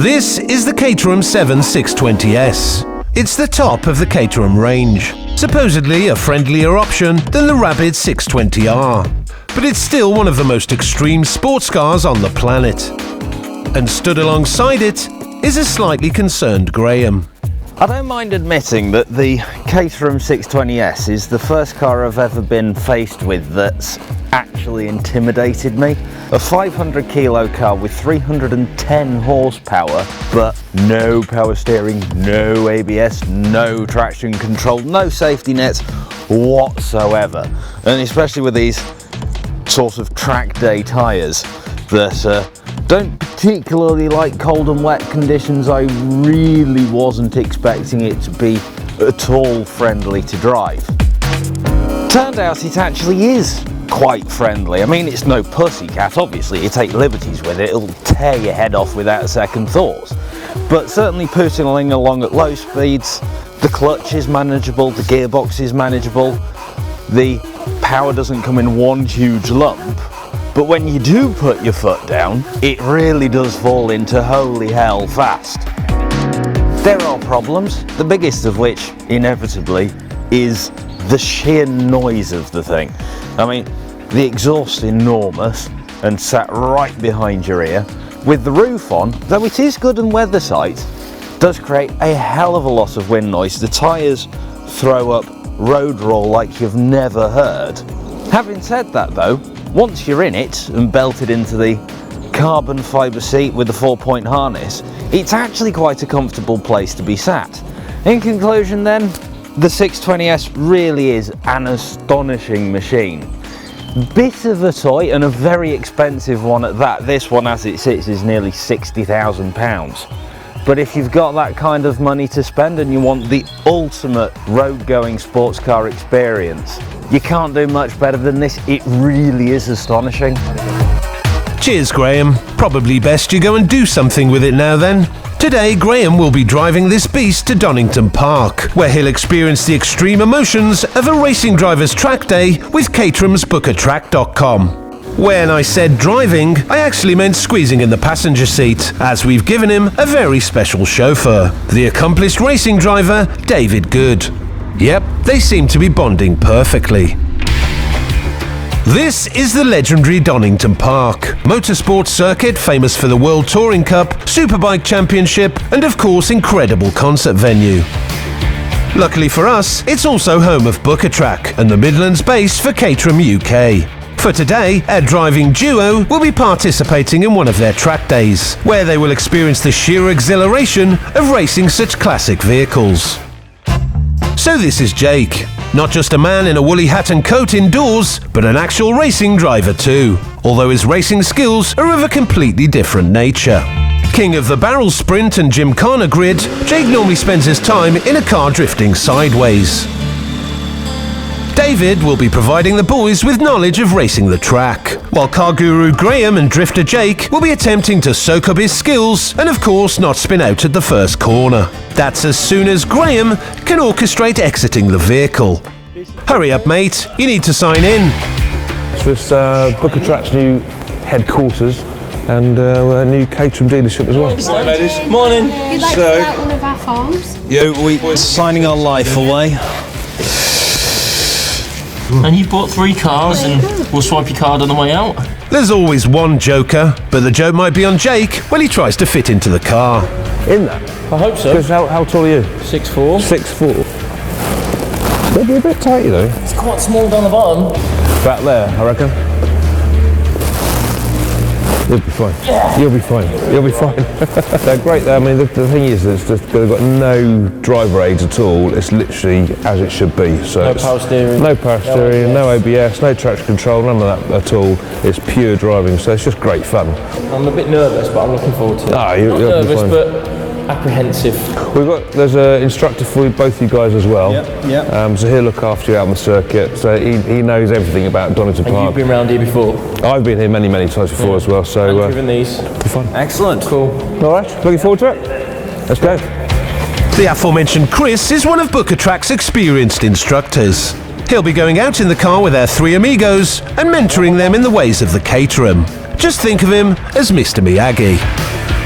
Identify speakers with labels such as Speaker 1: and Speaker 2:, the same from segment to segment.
Speaker 1: This is the Caterham 7620S. It's the top of the Caterham range, supposedly a friendlier option than the Rapid 620R. But it's still one of the most extreme sports cars on the planet. And stood alongside it is a slightly concerned Graham.
Speaker 2: I don't mind admitting that the Caterham 620S is the first car I've ever been faced with that's actually intimidated me. A 500 kilo car with 310 horsepower, but no power steering, no ABS, no traction control, no safety nets whatsoever. And especially with these sort of track day tyres that don't particularly like cold and wet conditions, I really wasn't expecting it to be at all friendly to drive. Turned out it actually is quite friendly. I mean, it's no pussycat, obviously. You take liberties with it, it'll tear your head off without a second thought. But certainly pootling along at low speeds, the clutch is manageable, the gearbox is manageable, the power doesn't come in one huge lump. But when you do put your foot down, it really does fall into holy hell fast. There are problems, the biggest of which, inevitably, is the sheer noise of the thing. I mean, the exhaust's enormous and sat right behind your ear. With the roof on, though it is good and weather tight, does create a hell of a lot of wind noise. The tyres throw up road roll like you've never heard. Having said that though, once you're in it and belted into the carbon fibre seat with the 4-point harness, it's actually quite a comfortable place to be sat. In conclusion then, the 620S really is an astonishing machine. Bit of a toy and a very expensive one at that. This one as it sits is nearly £60,000. But if you've got that kind of money to spend and you want the ultimate road-going sports car experience, you can't do much better than this. It really is astonishing.
Speaker 1: Cheers, Graham. Probably best you go and do something with it now then. Today, Graham will be driving this beast to Donington Park, where he'll experience the extreme emotions of a racing driver's track day with Caterham's bookatrack.com. When I said driving, I actually meant squeezing in the passenger seat, as we've given him a very special chauffeur, the accomplished racing driver, David Good. Yep, they seem to be bonding perfectly. This is the legendary Donington Park, motorsports circuit famous for the World Touring Cup, Superbike Championship, and of course incredible concert venue. Luckily for us, it's also home of Bookatrack and the Midlands base for Caterham UK. For today, our driving duo will be participating in one of their track days, where they will experience the sheer exhilaration of racing such classic vehicles. So this is Jake. Not just a man in a woolly hat and coat indoors, but an actual racing driver too, although his racing skills are of a completely different nature. King of the barrel sprint and Gymkhana grid, Jake normally spends his time in a car drifting sideways. David will be providing the boys with knowledge of racing the track, while car guru Graham and drifter Jake will be attempting to soak up his skills and of course not spin out at the first corner. That's as soon as Graham can orchestrate exiting the vehicle. Hurry up mate, you need to sign in.
Speaker 3: So it's Bookatrack's new headquarters and a new Caterham dealership as well.
Speaker 4: Morning ladies. Morning.
Speaker 5: You'd like to fill out one of our forms?
Speaker 4: Yeah, we're signing our life away.
Speaker 6: And you bought 3 cars and we'll swipe your card on the way out.
Speaker 1: There's always one joker, but the joke might be on Jake when he tries to fit into the car.
Speaker 3: In that?
Speaker 6: I hope so.
Speaker 3: Because how tall are you?
Speaker 6: 6'4".
Speaker 3: 6'4". They'll be a bit tight, you know.
Speaker 6: It's quite small down the bottom.
Speaker 3: Back there, I reckon. You'll be fine.
Speaker 6: Yeah.
Speaker 3: You'll be fine. You'll be fine. They're great. I mean, the thing is, they've got no driver aids at all. It's literally as it should be. So
Speaker 6: no power steering.
Speaker 3: No power steering, no ABS, no traction control, none of that at all. It's pure driving, so it's just great fun.
Speaker 6: I'm a bit nervous, but I'm looking forward to it.
Speaker 3: You'll be fine.
Speaker 6: But apprehensive.
Speaker 3: There's an instructor for both you guys as well.
Speaker 4: Yeah.
Speaker 3: So he'll look after you out on the circuit. So he knows everything about Donington Park.
Speaker 6: And you've been round here before?
Speaker 3: I've been here many times before as well. So
Speaker 6: and driven these.
Speaker 3: Be fun.
Speaker 4: Excellent.
Speaker 6: Cool.
Speaker 3: All right. Looking forward to it. Let's go.
Speaker 1: The aforementioned Chris is one of Bookatrack's experienced instructors. He'll be going out in the car with our 3 amigos and mentoring them in the ways of the Caterham. Just think of him as Mr. Miyagi.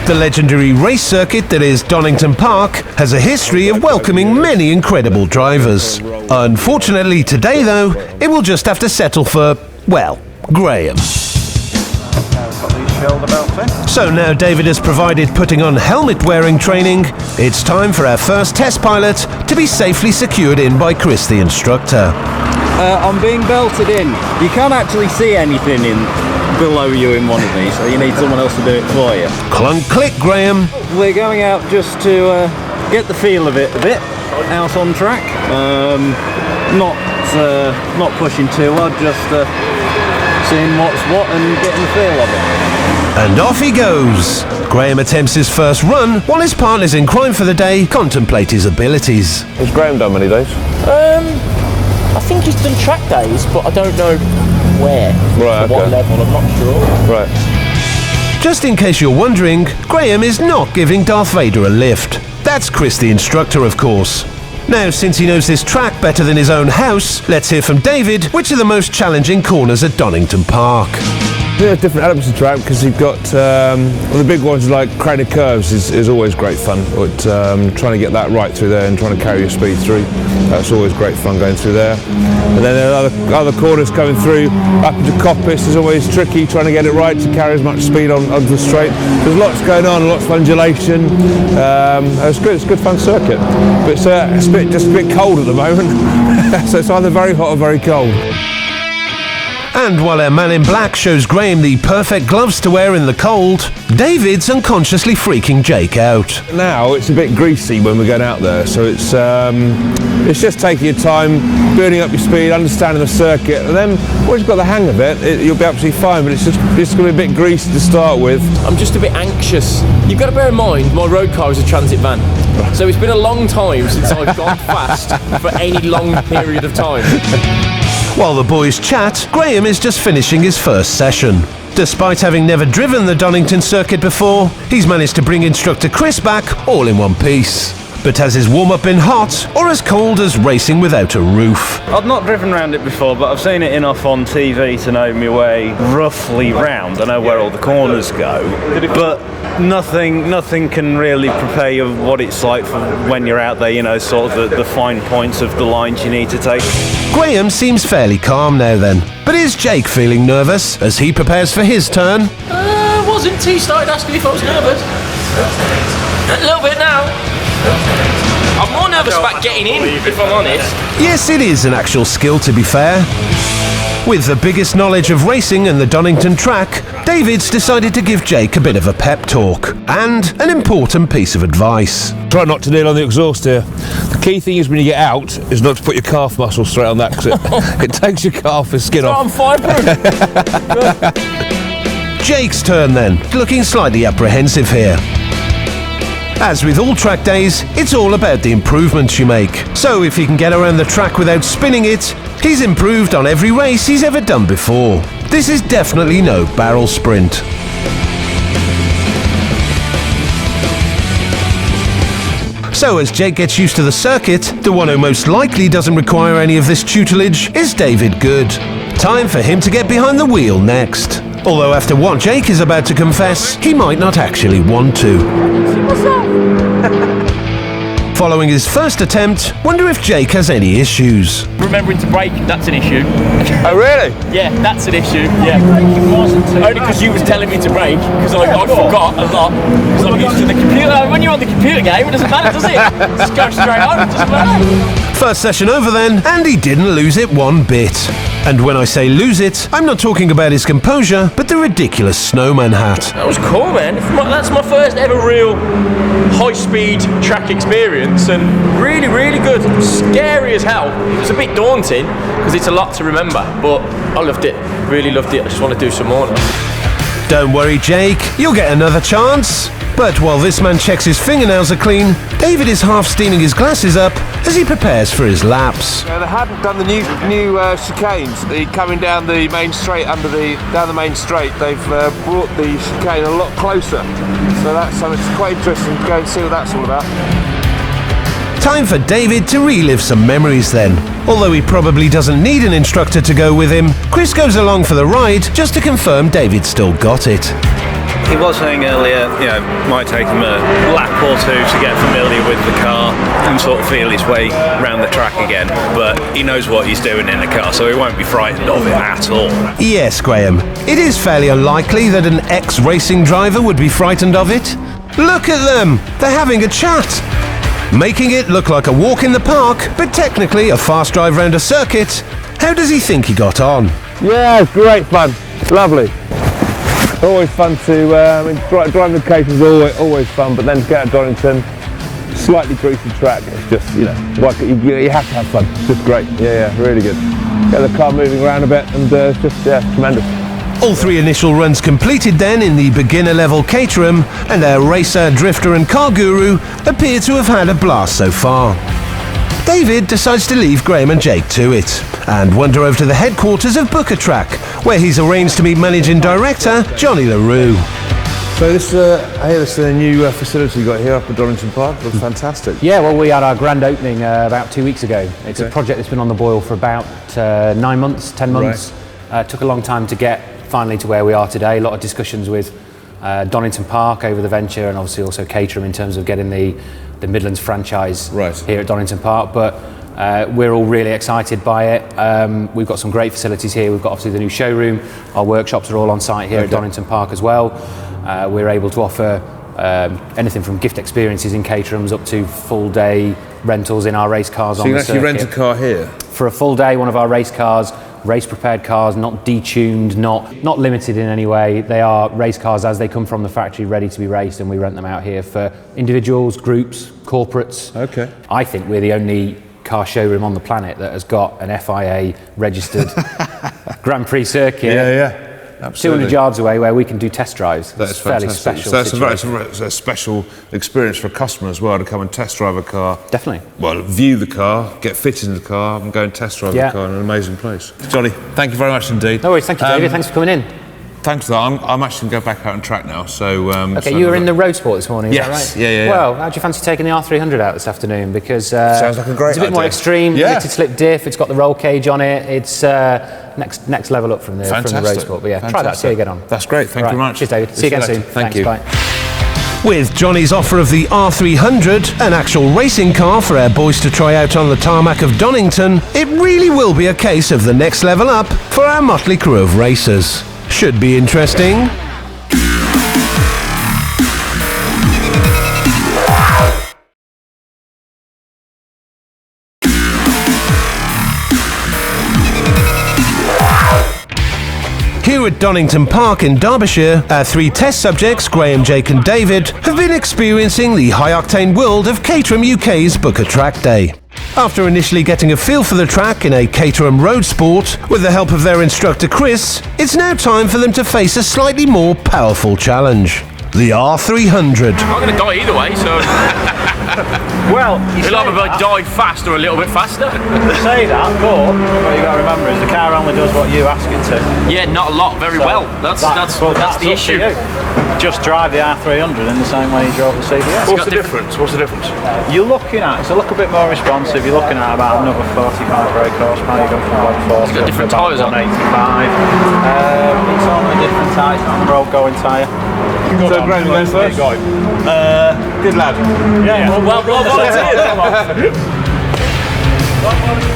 Speaker 1: The legendary race circuit that is Donington Park has a history of welcoming many incredible drivers. Unfortunately today though, it will just have to settle for, well, Graham. So now David has provided putting on helmet-wearing training, it's time for our first test pilot to be safely secured in by Chris the instructor.
Speaker 7: I'm being belted in. You can't actually see anything below you in one of these, so you need someone else to do it for you.
Speaker 1: Clunk click, Graham.
Speaker 7: We're going out just to get the feel of it a bit, out on track. Not pushing too hard, just seeing what's what and getting the feel of it.
Speaker 1: And off he goes. Graham attempts his first run, while his partners in crime for the day contemplate his abilities.
Speaker 3: Has Graham done many days?
Speaker 6: I think he's done track days, but I don't know where.
Speaker 3: Right,
Speaker 6: what level, I'm not sure.
Speaker 3: Right.
Speaker 1: Just in case you're wondering, Graham is not giving Darth Vader a lift. That's Chris the instructor, of course. Now, since he knows this track better than his own house, let's hear from David which are the most challenging corners at Donington Park.
Speaker 3: There are different elements of track because you've got well, the big ones like crowded curves is always great fun. But trying to get that right through there and trying to carry your speed through, that's always great fun going through there. And then there are other corners coming through up into Coppice is always tricky, trying to get it right to carry as much speed onto the straight. There's lots going on, lots of undulation. It's good. It's a good fun circuit, but it's just a bit cold at the moment. So it's either very hot or very cold.
Speaker 1: And while our man in black shows Graham the perfect gloves to wear in the cold, David's unconsciously freaking Jake out.
Speaker 3: Now it's a bit greasy when we're going out there, so it's just taking your time, building up your speed, understanding the circuit, and then once you've got the hang of it, you'll be absolutely fine. But it's going to be a bit greasy to start with.
Speaker 8: I'm just a bit anxious. You've got to bear in mind my road car is a transit van, so it's been a long time since I've gone fast for any long period of time.
Speaker 1: While the boys chat, Graham is just finishing his first session. Despite having never driven the Donington circuit before, he's managed to bring instructor Chris back all in one piece. But has his warm-up been hot or as cold as racing without a roof?
Speaker 7: I've not driven around it before, but I've seen it enough on TV to know my way roughly round. I know where all the corners go, but nothing can really prepare you what it's like for when you're out there, you know, sort of the fine points of the lines you need to take.
Speaker 1: Graham seems fairly calm now then, but is Jake feeling nervous as he prepares for his turn?
Speaker 6: Wasn't he started asking me if I was nervous? A little bit now. I'm more nervous about getting in, if I'm honest.
Speaker 1: Yes, it is an actual skill, to be fair. With the biggest knowledge of racing and the Donington track, David's decided to give Jake a bit of a pep talk and an important piece of advice.
Speaker 3: Try not to kneel on the exhaust here. The key thing is when you get out is not to put your calf muscle straight on that because it takes your calf and skin off.
Speaker 6: I'm fireproof.
Speaker 1: Jake's turn then, looking slightly apprehensive here. As with all track days, it's all about the improvements you make. So if he can get around the track without spinning it, he's improved on every race he's ever done before. This is definitely no barrel sprint. So as Jake gets used to the circuit, the one who most likely doesn't require any of this tutelage is David Good. Time for him to get behind the wheel next. Although after what Jake is about to confess, he might not actually want to. Following his first attempt, wonder if Jake has any issues.
Speaker 6: Remembering to brake, that's an issue.
Speaker 3: Oh really?
Speaker 6: Yeah, that's an issue, yeah. Only because you was telling me to brake, because I forgot a lot. Because I'm used to the computer. When you're on the computer game, it doesn't matter, does it? Just go straight on, it doesn't matter.
Speaker 1: First session over then, and he didn't lose it one bit. And when I say lose it, I'm not talking about his composure, but the ridiculous snowman hat.
Speaker 6: That was cool, man. That's my first ever real high-speed track experience, and really, really good. Scary as hell. It was a bit daunting, because it's a lot to remember, but I loved it. Really loved it. I just want to do some more now.
Speaker 1: Don't worry, Jake. You'll get another chance. But while this man checks his fingernails are clean, David is half steaming his glasses up as he prepares for his laps.
Speaker 3: They hadn't done the new chicanes. Coming down the main straight down the main straight. They've brought the chicane a lot closer. So that's it's quite interesting to go and see what that's all about.
Speaker 1: Time for David to relive some memories then. Although he probably doesn't need an instructor to go with him, Chris goes along for the ride just to confirm David still got it.
Speaker 7: he was saying earlier, might take him a lap or two to get familiar with the car and sort of feel his way around the track again, but he knows what he's doing in the car, so he won't be frightened of it at all.
Speaker 1: Yes, Graham, it is fairly unlikely that an ex-racing driver would be frightened of it. Look at them, they're having a chat. Making it look like a walk in the park, but technically a fast drive round a circuit. How does he think he got on?
Speaker 3: Yeah, it's great fun. Lovely. Always fun to driving the Caterham is always fun, but then to get at Donington, slightly greasy track. It's just you have to have fun. It's just great. Yeah, really good. Get the car moving around a bit, and it's just tremendous.
Speaker 1: All 3 initial runs completed then in the beginner level Caterham, and our racer, drifter and car guru appear to have had a blast so far. David decides to leave Graham and Jake to it and wander over to the headquarters of Booker Track, where he's arranged to meet managing director Johnny LaRue.
Speaker 3: So this is a new facility you got here up at Donington Park. Looks fantastic.
Speaker 9: Yeah, well, we had our grand opening about 2 weeks ago. It's a project that's been on the boil for about 9 months, 10 months. Right. Took a long time to get finally to where we are today. A lot of discussions with Donington Park over the venture, and obviously also Caterham in terms of getting the Midlands franchise here at Donington Park. But we're all really excited by it. We've got some great facilities here. We've got obviously the new showroom. Our workshops are all on site here at Donington Park as well. We're able to offer anything from gift experiences in Caterhams up to full day rentals in our race cars on the circuit.
Speaker 3: So you can actually rent a car here?
Speaker 9: For a full day, one of our race cars, race prepared cars, not detuned, not limited in any way. They are race cars as they come from the factory, ready to be raced, and we rent them out here for individuals, groups, corporates. Okay. I think we're the only car showroom on the planet that has got an FIA registered Grand Prix circuit. Yeah. Absolutely. 200 yards away where we can do test drives.
Speaker 3: That's fairly special. So it's a special experience for a customer as well to come and test drive a car.
Speaker 9: Definitely.
Speaker 3: Well, view the car, get fitted in the car, and go and test drive the car in an amazing place. Johnny, thank you very much indeed.
Speaker 9: No worries, thank you, David. Thanks for coming in.
Speaker 3: Thanks for that. I'm actually going to go back out on track now. So
Speaker 9: okay, you were in the road sport this morning, is that right?
Speaker 3: Yeah.
Speaker 9: Well, how do you fancy taking the R300 out this afternoon? Because
Speaker 3: sounds like a great
Speaker 9: it's a bit
Speaker 3: idea.
Speaker 9: more extreme, lifted slip diff, it's got the roll cage on it, it's next level up from the road sport. But yeah, try that, see how you get on.
Speaker 3: That's great, thank you very much.
Speaker 9: Cheers, David. See you again soon.
Speaker 3: Thank you.
Speaker 9: Bye.
Speaker 1: With Johnny's offer of the R300, an actual racing car for our boys to try out on the tarmac of Donington, it really will be a case of the next level up for our motley crew of racers. Should be interesting. Here at Donington Park in Derbyshire, our 3 test subjects, Graham, Jake and David, have been experiencing the high-octane world of Caterham UK's Booker Track Day. After initially getting a feel for the track in a Caterham road sport, with the help of their instructor Chris, it's now time for them to face a slightly more powerful challenge. The R300.
Speaker 6: I'm going to die either way, so...
Speaker 7: Well,
Speaker 6: it'll either die fast or a little bit faster.
Speaker 7: Say that, but what you've got to remember is the car only does what you ask it to.
Speaker 6: Yeah, not a lot, very well. That's the issue.
Speaker 7: Just drive the R300 in the same way you drove the CBS.
Speaker 3: What's the difference?
Speaker 7: You're looking at, it's a little bit more responsive, you're looking at about another 45 brake horsepower, you're going from 140
Speaker 6: it's got different tyres on
Speaker 7: 185. It's on a different tyre, on the road going tyre.
Speaker 3: So Graham, going first? Good lad.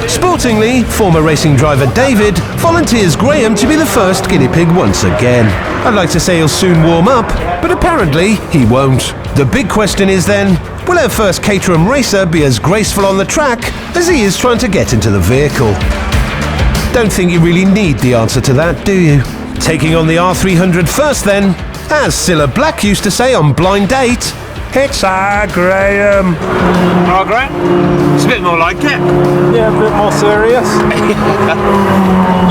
Speaker 1: Sportingly, former racing driver David volunteers Graham to be the first guinea pig once again. I'd like to say he'll soon warm up, but apparently he won't. The big question is then, will our first Caterham racer be as graceful on the track as he is trying to get into the vehicle? Don't think you really need the answer to that, do you? Taking on the R300 first then, as Cilla Black used to say on Blind Date, it's Graham.
Speaker 3: Graham? It's a bit more like it.
Speaker 7: Yeah, a bit more serious.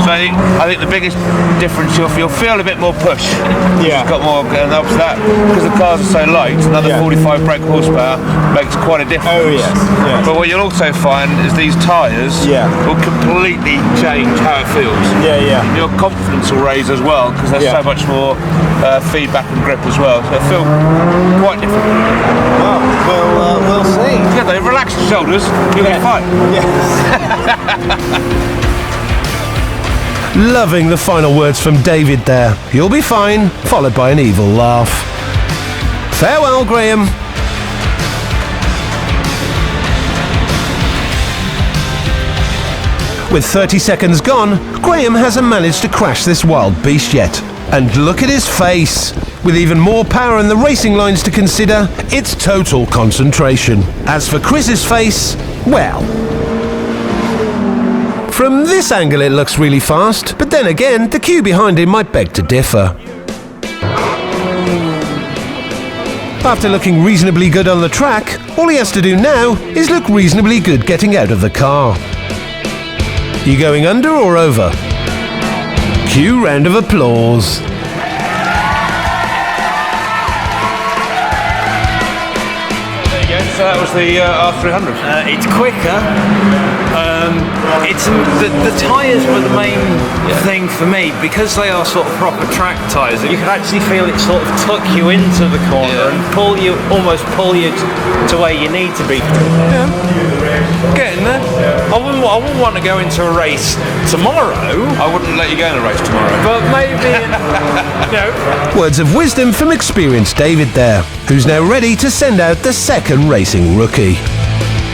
Speaker 3: So I think the biggest difference, you'll feel a bit more push. Yeah. It's got more, and helps that, because the cars are so light, another 45 brake horsepower makes quite a difference.
Speaker 7: Oh yes.
Speaker 3: But what you'll also find is these tyres will completely change how it feels. Your confidence will raise as well, because there's so much more feedback and grip as well. So it'll feel quite different.
Speaker 7: Well, we'll see.
Speaker 3: Yeah, they relax your shoulders, you're going to fight.
Speaker 1: Loving the final words from David there. You'll be fine, followed by an evil laugh. Farewell, Graham. With 30 seconds gone, Graham hasn't managed to crash this wild beast yet. And look at his face. With even more power and the racing lines to consider, it's total concentration. As for Chris's face, well... From this angle it looks really fast, but then again, the queue behind him might beg to differ. After looking reasonably good on the track, all he has to do now is look reasonably good getting out of the car. You going under or over? Cue round of applause.
Speaker 3: There you go. So that was the R300.
Speaker 7: It's quicker. The tyres were the main thing for me, because they are sort of proper track tyres. You can actually feel it sort of tuck you into the corner and almost pull you to where you need to be.
Speaker 3: Yeah. Getting there. I wouldn't want to go into a race tomorrow. I wouldn't let you go in a race tomorrow.
Speaker 7: But maybe,
Speaker 1: Words of wisdom from experienced David there, who's now ready to send out the second racing rookie.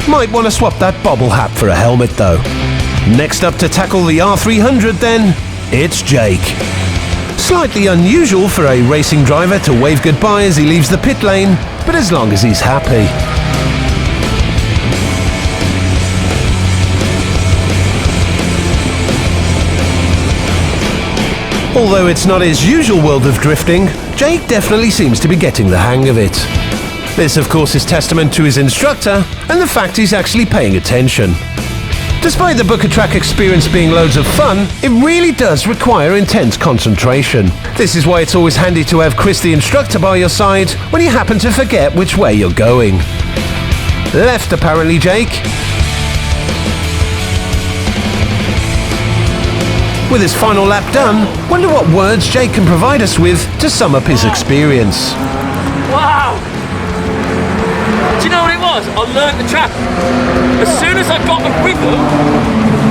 Speaker 1: Might want to swap that bobble hat for a helmet though. Next up to tackle the R300 then, it's Jake. Slightly unusual for a racing driver to wave goodbye as he leaves the pit lane, but as long as he's happy. Although it's not his usual world of drifting, Jake definitely seems to be getting the hang of it. This of course is testament to his instructor and the fact he's actually paying attention. Despite the Booker track experience being loads of fun, it really does require intense concentration. This is why it's always handy to have Chris the instructor by your side when you happen to forget which way you're going. Left apparently, Jake. With his final lap done, wonder what words Jake can provide us with to sum up his experience.
Speaker 8: Wow! Do you know what it was? I learnt the track. As soon as I got the rhythm,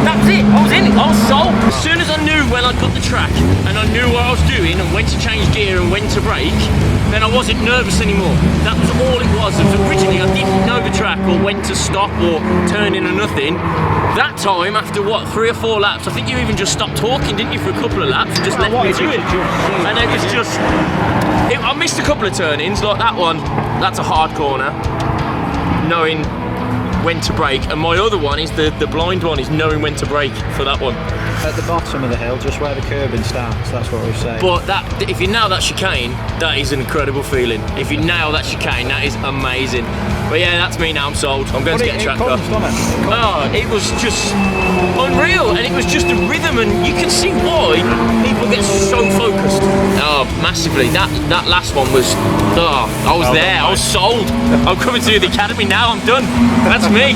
Speaker 8: that's it. I was in it. I was sold. As soon as I knew when I got the track and I knew what I was doing and when to change gear and when to brake, then I wasn't nervous anymore. That was all it was. Originally I didn't know the track or when to stop or turn in or nothing. That time, after what, 3 or 4 laps, I think you even just stopped talking, didn't you, for a couple of laps and just let me do it. And it was just... I missed a couple of turn-ins, like that one. That's a hard corner. Knowing when to brake, and my other one is the blind one, is knowing when to brake for that one.
Speaker 10: At the bottom of the hill, just where the curbing starts, that's what we're saying.
Speaker 8: But that, if you nail that chicane, that is an incredible feeling. If you nail that chicane, that is amazing. But yeah, that's me now, I'm sold. I'm going to get a track car. Oh, it was just unreal, and it was just a rhythm, and you can see why people get so focused. Oh, massively. That last one was, I was there, I was sold. I'm coming to the academy now, I'm done. That's me.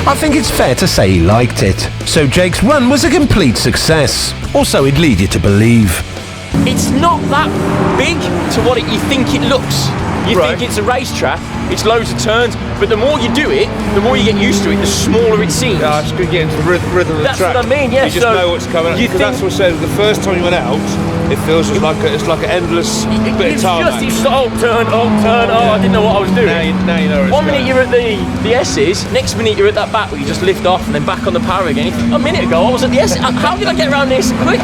Speaker 1: I think it's fair to say he liked it. So Jake's run was a complete success. Or so he'd lead you to believe.
Speaker 8: It's not that big to what you think it looks. You think it's a racetrack, it's loads of turns, but the more you do it, the more you get used to it, the smaller it seems.
Speaker 3: Yeah, it's good getting into the rhythm of the track.
Speaker 8: That's what I mean, yeah.
Speaker 3: You just know what's coming up. That's what I said, the first time you went out, it feels just like it's like an endless bit of time.
Speaker 8: Just turn, I didn't know what I was doing.
Speaker 3: Now you know where it's
Speaker 8: One minute you're at the S's, next minute you're at that back where you just lift off and then back on the power again. A minute ago I was at the S. How did I get around this quick?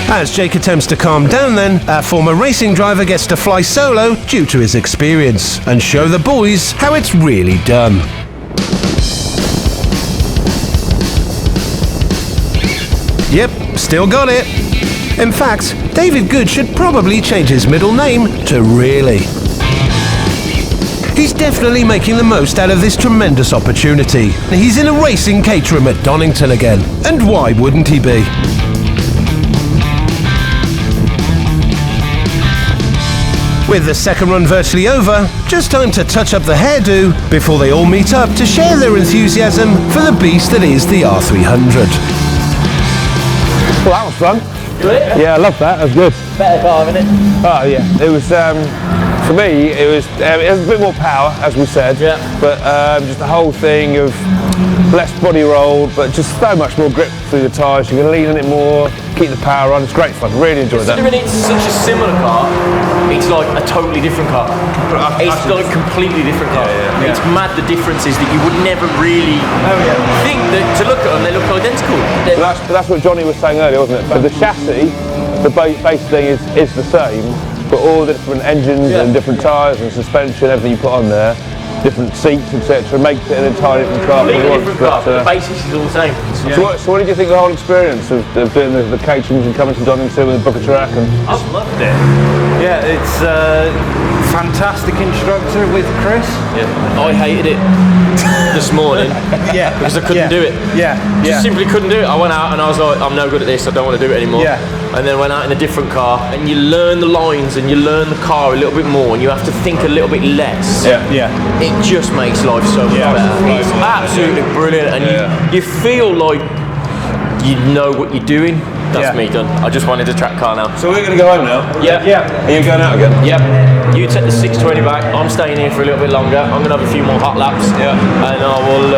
Speaker 1: As Jake attempts to calm down then, our former racing driver gets to fly solo due to his experience and show the boys how it's really done. Yep, still got it. In fact, David Good should probably change his middle name to Really. He's definitely making the most out of this tremendous opportunity. He's in a racing Caterham at Donington again, and why wouldn't he be? With the second run virtually over, just time to touch up the hairdo before they all meet up to share their enthusiasm for the beast that is the R300.
Speaker 3: Well, that was fun. Yeah, I love that. That was good.
Speaker 8: Better car, isn't it?
Speaker 3: Oh yeah, it was. For me, it was a bit more power, as we said.
Speaker 8: Yeah.
Speaker 3: But just the whole thing of less body roll, but just so much more grip through the tyres. You can lean in it more, keep the power on. It's great fun. Really enjoyed that.
Speaker 6: Considering it's such a similar car, it's like a totally different car. It's like a completely different car. It's mad the differences that you would never really think that to look at them, they look identical.
Speaker 3: But that's what Johnny was saying earlier, wasn't it? So the chassis, the base thing is the same, but all the different engines and different tyres and suspension, everything you put on there, different seats, etc., makes it an entirely different car.
Speaker 6: Completely different car, but the basis is all the same.
Speaker 3: So what did you think of the whole experience of doing the Caterhams and coming to Donington with the Booker track?
Speaker 7: I've loved it. Yeah, it's a fantastic instructor with Chris.
Speaker 6: I hated it this morning because I couldn't do it. Just simply couldn't do it. I went out and I was like, I'm no good at this, I don't want to do it anymore. And then went out in a different car, and you learn the lines and you learn the car a little bit more, and you have to think a little bit less. It just makes life so much better. It's absolutely brilliant, and you feel like you know what you're doing. That's me done. I just wanted a track car now.
Speaker 3: So we're going to go home now?
Speaker 6: Yeah.
Speaker 3: Are you going out again?
Speaker 6: Yep. You take the 620 back. I'm staying here for a little bit longer. I'm going to have a few more hot laps. And I will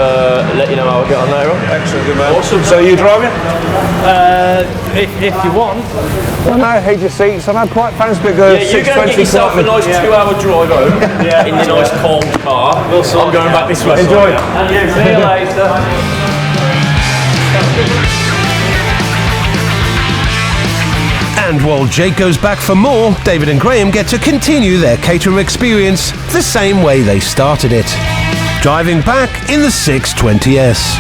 Speaker 6: let you know how I get on there.
Speaker 3: Excellent, good man.
Speaker 6: Awesome.
Speaker 3: So are you driving?
Speaker 7: If you want.
Speaker 3: Well, no, heat your seats. I'm quite fancy to go 620.
Speaker 6: You're going to get yourself a nice 2-hour drive home in the nice cold car. I'm going back this way.
Speaker 3: Enjoy.
Speaker 6: And you. See you later.
Speaker 1: And while Jake goes back for more, David and Graham get to continue their Caterham experience the same way they started it. Driving back in the 620S.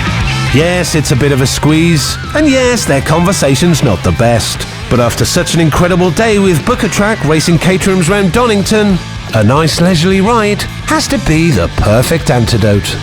Speaker 1: Yes, it's a bit of a squeeze, and yes, their conversation's not the best. But after such an incredible day with Booker Track racing Caterhams round Donington, a nice leisurely ride has to be the perfect antidote.